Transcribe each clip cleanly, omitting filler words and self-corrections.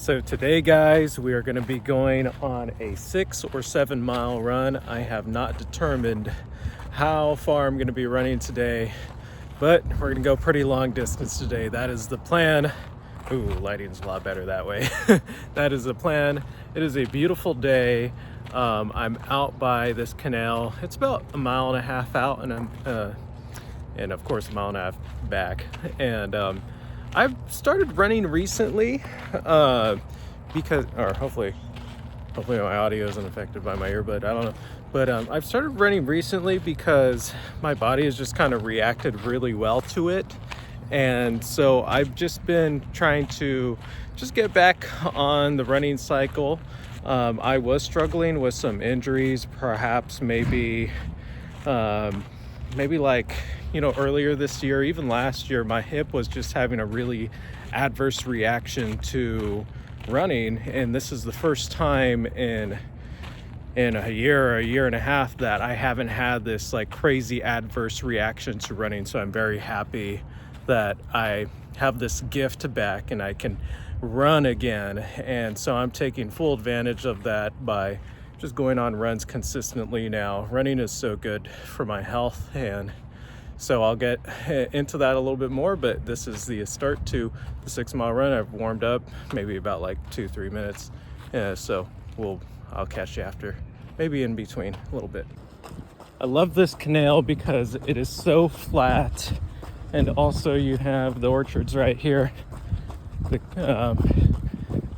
So today, guys, we are going to be going on a 6 or 7 mile run. I have not determined how far I'm going to be running today, but we're going to go pretty long distance today. That is the plan. Ooh, lighting's a lot better that way. That is the plan. It is a beautiful day. I'm out by this canal. It's about a mile and a half out, and and of course a mile and a half back. And I've started running recently because, or hopefully my audio isn't affected by my earbud. I don't know. But I've started running recently because my body has just kind of reacted really well to it. And so I've just been trying to just get back on the running cycle. I was struggling with some injuries, perhaps maybe like, earlier this year, even last year, my hip was just having a really adverse reaction to running. And this is the first time in a year and a half that I haven't had this like crazy adverse reaction to running. So I'm very happy that I have this gift back and I can run again. And so I'm taking full advantage of that by just going on runs consistently now. Running is so good for my health, and so I'll get into that a little bit more, but this is the start to the 6 mile run. I've warmed up maybe about like 2-3 minutes. So I'll catch you after, maybe in between a little bit. I love this canal because it is so flat, and also you have the orchards right here.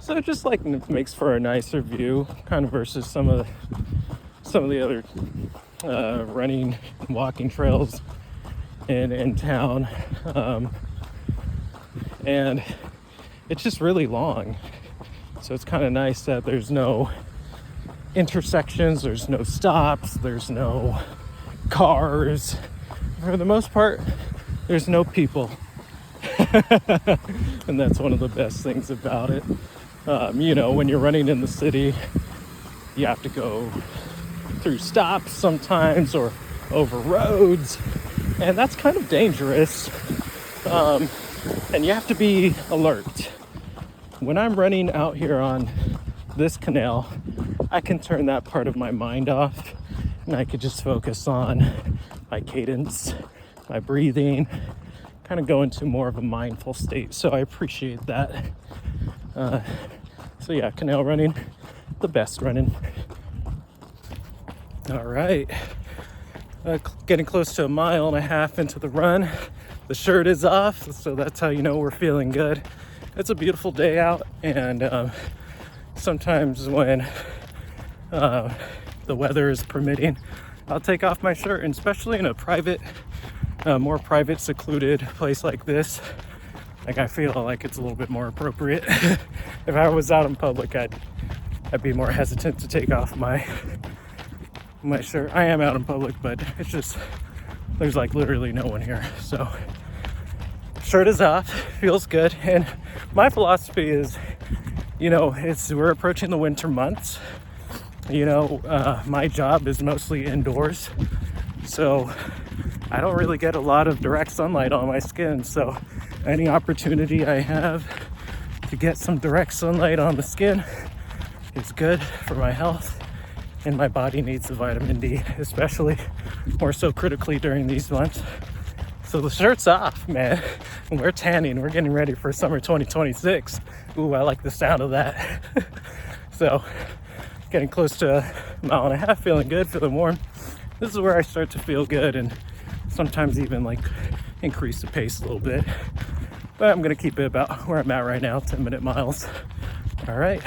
So it just like makes for a nicer view, kind of versus some of the other running, walking trails in town, and it's just really long. So it's kind of nice that there's no intersections, there's no stops, there's no cars. For the most part, there's no people. And that's one of the best things about it. When you're running in the city, you have to go through stops sometimes or over roads, and that's kind of dangerous. And you have to be alert. When I'm running out here on this canal, I can turn that part of my mind off, and I could just focus on my cadence, my breathing, kind of go into more of a mindful state. So I appreciate that. So yeah, canal running, the best running. All right, getting close to a mile and a half into the run. The shirt is off, so that's how you know we're feeling good. It's a beautiful day out, and sometimes when the weather is permitting, I'll take off my shirt, and especially in a more private, secluded place like this, like I feel like it's a little bit more appropriate. If I was out in public, I'd be more hesitant to take off my shirt. I am out in public, but it's just, there's like literally no one here. So shirt is off, feels good. And my philosophy is, we're approaching the winter months. My job is mostly indoors, so I don't really get a lot of direct sunlight on my skin. So any opportunity I have to get some direct sunlight on the skin is good for my health, and my body needs the vitamin D, especially more so critically during these months. So the shirt's off, man, and we're tanning. We're getting ready for summer 2026. Ooh, I like the sound of that. So getting close to a mile and a half, feeling good, feeling warm. This is where I start to feel good, and sometimes even like increase the pace a little bit. But I'm gonna keep it about where I'm at right now, 10-minute miles. All right,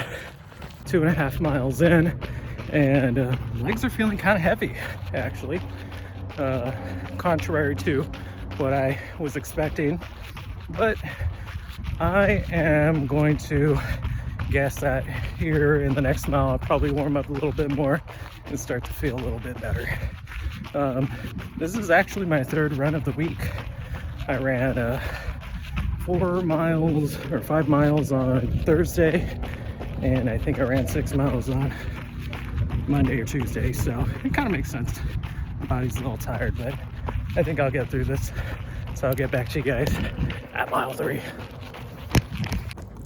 2.5 miles in, and legs are feeling kind of heavy, actually, contrary to what I was expecting. But I am going to guess that here in the next mile, I'll probably warm up a little bit more and start to feel a little bit better. This is actually my third run of the week. I ran 5 miles on Thursday, and I think I ran 6 miles on Monday or Tuesday, so it kind of makes sense. My body's a little tired, but I think I'll get through this. So I'll get back to you guys at mile 3.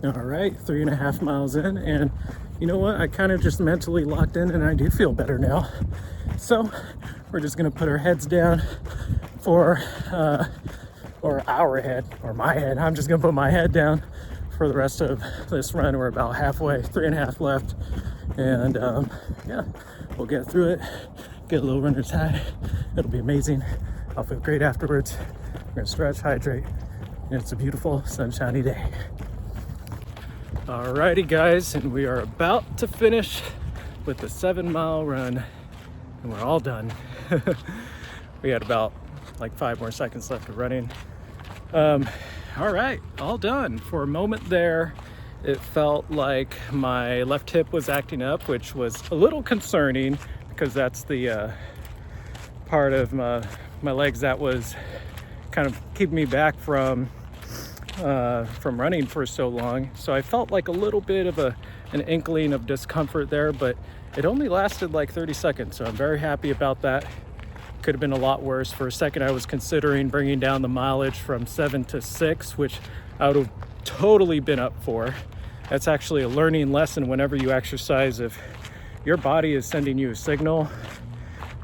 All right, 3.5 miles in, and you know what? I kind of just mentally locked in, and I do feel better now. So we're just gonna put our heads down for, or our head, or my head. I'm just gonna put my head down for the rest of this run. We're about halfway, 3.5 left, and yeah, we'll get through it. Get a little runner's high. It'll be amazing. I'll feel great afterwards. We're gonna stretch, hydrate, and it's a beautiful sunshiny day. Alrighty guys, and we are about to finish with the 7-mile run, and we're all done. We had about like 5 more seconds left of running. All right, all done. For a moment there, it felt like my left hip was acting up, which was a little concerning because that's the part of my legs that was kind of keeping me back from running for so long. So I felt like a little bit of an inkling of discomfort there, but it only lasted like 30 seconds. So I'm very happy about that. Could have been a lot worse. For a second, I was considering bringing down the mileage from 7 to 6, which I would have totally been up for. That's actually a learning lesson whenever you exercise. If your body is sending you a signal,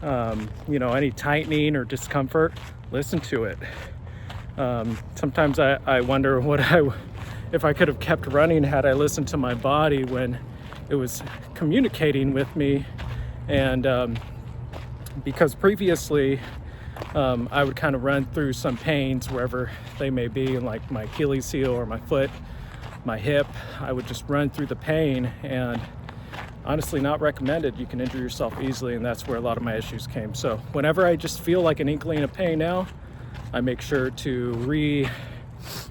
you know, any tightening or discomfort, listen to it. Sometimes I wonder if I could have kept running had I listened to my body when it was communicating with me. And because previously I would kind of run through some pains wherever they may be, like my Achilles heel or my foot, my hip. I would just run through the pain, and honestly not recommended. You can injure yourself easily, and that's where a lot of my issues came. So whenever I just feel like an inkling of pain now, I make sure to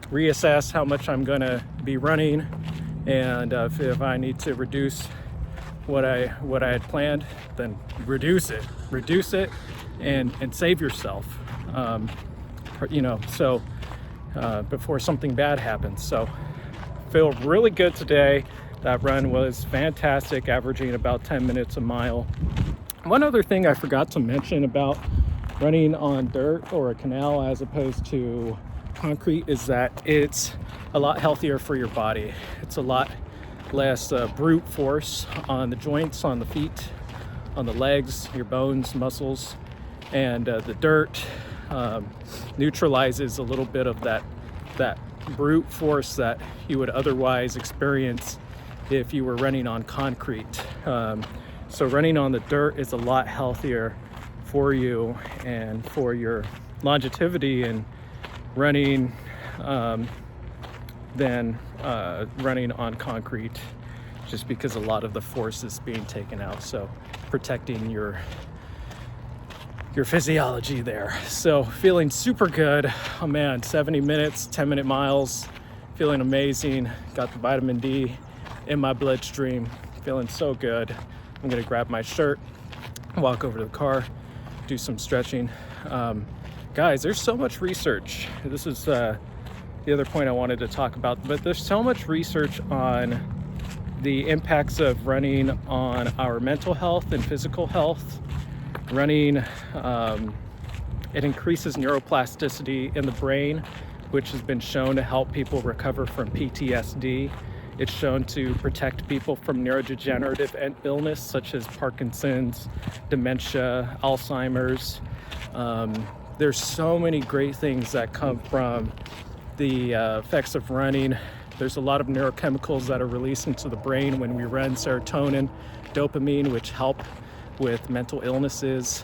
reassess how much I'm gonna be running, and if I need to reduce what I had planned, then reduce it and save yourself, you know, so before something bad happens. So feel really good today. That run was fantastic, averaging about 10 minutes a mile. One other thing I forgot to mention about running on dirt or a canal as opposed to concrete is that it's a lot healthier for your body. It's a lot less brute force on the joints, on the feet, on the legs, your bones, muscles, and the dirt neutralizes a little bit of that brute force that you would otherwise experience if you were running on concrete. So running on the dirt is a lot healthier for you and for your longevity and running than running on concrete, just because a lot of the force is being taken out. So protecting your physiology there. So feeling super good. Oh man, 70 minutes, 10-minute miles, feeling amazing. Got the vitamin D in my bloodstream, feeling so good. I'm gonna grab my shirt, walk over to the car, do some stretching. Guys, there's so much research. This is the other point I wanted to talk about, but there's so much research on the impacts of running on our mental health and physical health. Running, it increases neuroplasticity in the brain, which has been shown to help people recover from PTSD. It's shown to protect people from neurodegenerative illness such as Parkinson's, dementia, Alzheimer's. There's so many great things that come from the effects of running. There's a lot of neurochemicals that are released into the brain when we run: serotonin, dopamine, which help with mental illnesses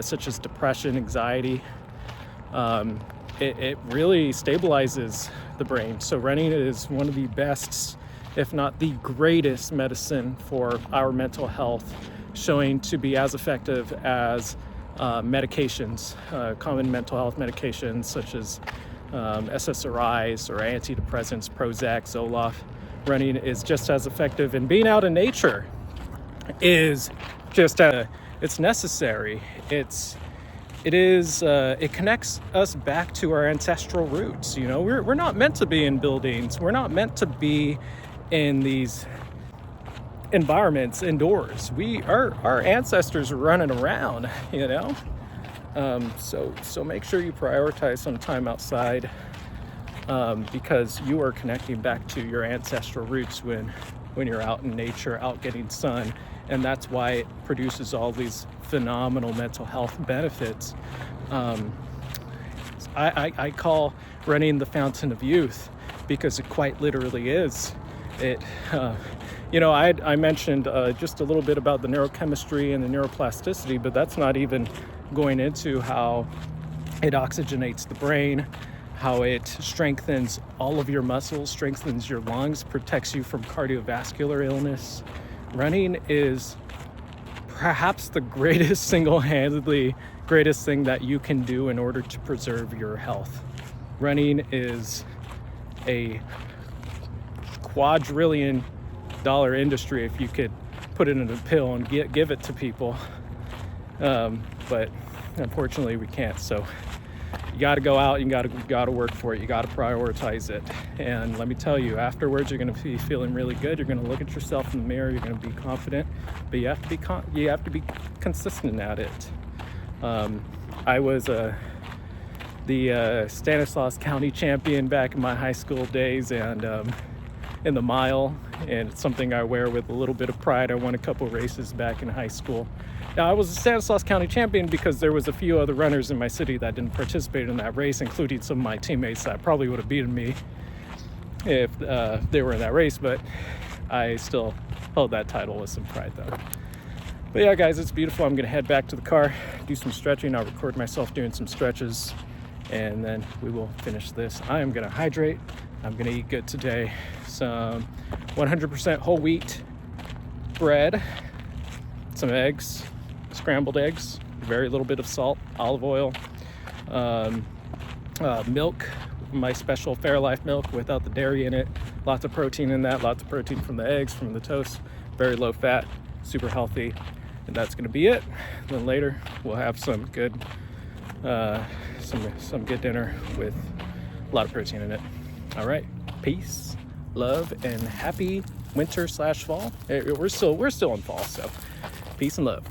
such as depression, anxiety. It really stabilizes the brain. So running is one of the best, if not the greatest, medicine for our mental health, showing to be as effective as medications, common mental health medications such as SSRIs or antidepressants, Prozac, Zoloft. Running is just as effective, and being out in nature is just it's necessary. It connects us back to our ancestral roots. You know, we're not meant to be in buildings. We're not meant to be in these environments indoors. Our ancestors were running around, you know. So make sure you prioritize some time outside. because you are connecting back to your ancestral roots when you're out in nature, out getting sun. And that's why it produces all these phenomenal mental health benefits. I call running the fountain of youth, because it quite literally is. I mentioned just a little bit about the neurochemistry and the neuroplasticity, but that's not even going into how it oxygenates the brain, how it strengthens all of your muscles, strengthens your lungs, protects you from cardiovascular illness. Running is perhaps the greatest, single-handedly greatest thing that you can do in order to preserve your health. Running is a quadrillion-dollar industry if you could put it in a pill and give it to people. But unfortunately we can't. So you got to go out, you got to work for it, you got to prioritize it. And let me tell you, afterwards you're going to be feeling really good. You're going to look at yourself in the mirror, you're going to be confident, but you have to be consistent at it. I was the Stanislaus County champion back in my high school days, and in the mile, and it's something I wear with a little bit of pride. I won a couple races back in high school. Now, I was a Stanislaus County champion because there was a few other runners in my city that didn't participate in that race, including some of my teammates that probably would have beaten me if they were in that race, but I still held that title with some pride though. But yeah, guys, it's beautiful. I'm gonna head back to the car, do some stretching. I'll record myself doing some stretches, and then we will finish this. I am gonna hydrate. I'm gonna eat good today. Some 100% whole wheat bread, some eggs, scrambled eggs, very little bit of salt, olive oil, milk, my special Fairlife milk without the dairy in it. Lots of protein in that, lots of protein from the eggs, from the toast, very low fat, super healthy. And that's gonna be it. Then later we'll have some good some good dinner with a lot of protein in it. All right, peace, love, and happy winter/fall. We're still in fall, so peace and love.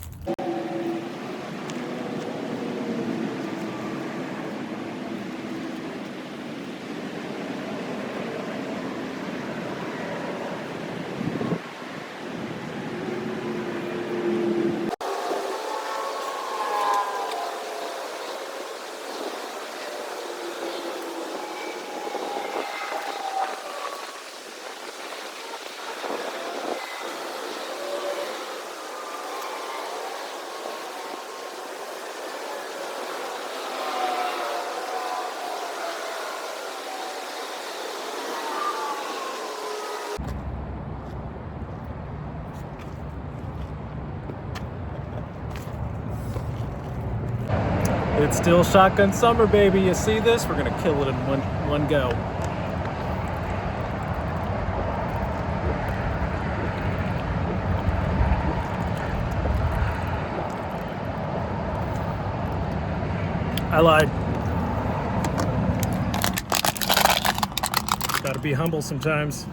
It's still shotgun summer, baby. You see this? We're gonna kill it in one go. I lied. Gotta be humble sometimes.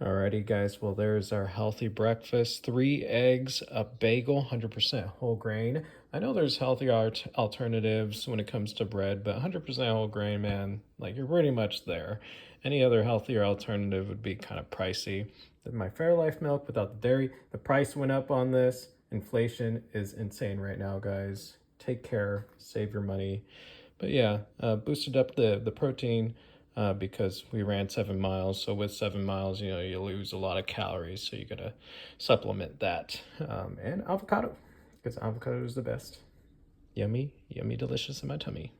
Alrighty guys, well there's our healthy breakfast. 3 eggs, a bagel, 100% whole grain. I know there's healthier alternatives when it comes to bread, but 100% whole grain, man, like you're pretty much there. Any other healthier alternative would be kind of pricey. My Fairlife milk without the dairy, the price went up on this. Inflation is insane right now, guys. Take care, save your money. But yeah, boosted up the protein, because we ran 7 miles. So with 7 miles, you know, you lose a lot of calories. So you gotta supplement that. And avocado, because avocado is the best. Yummy, yummy, delicious in my tummy.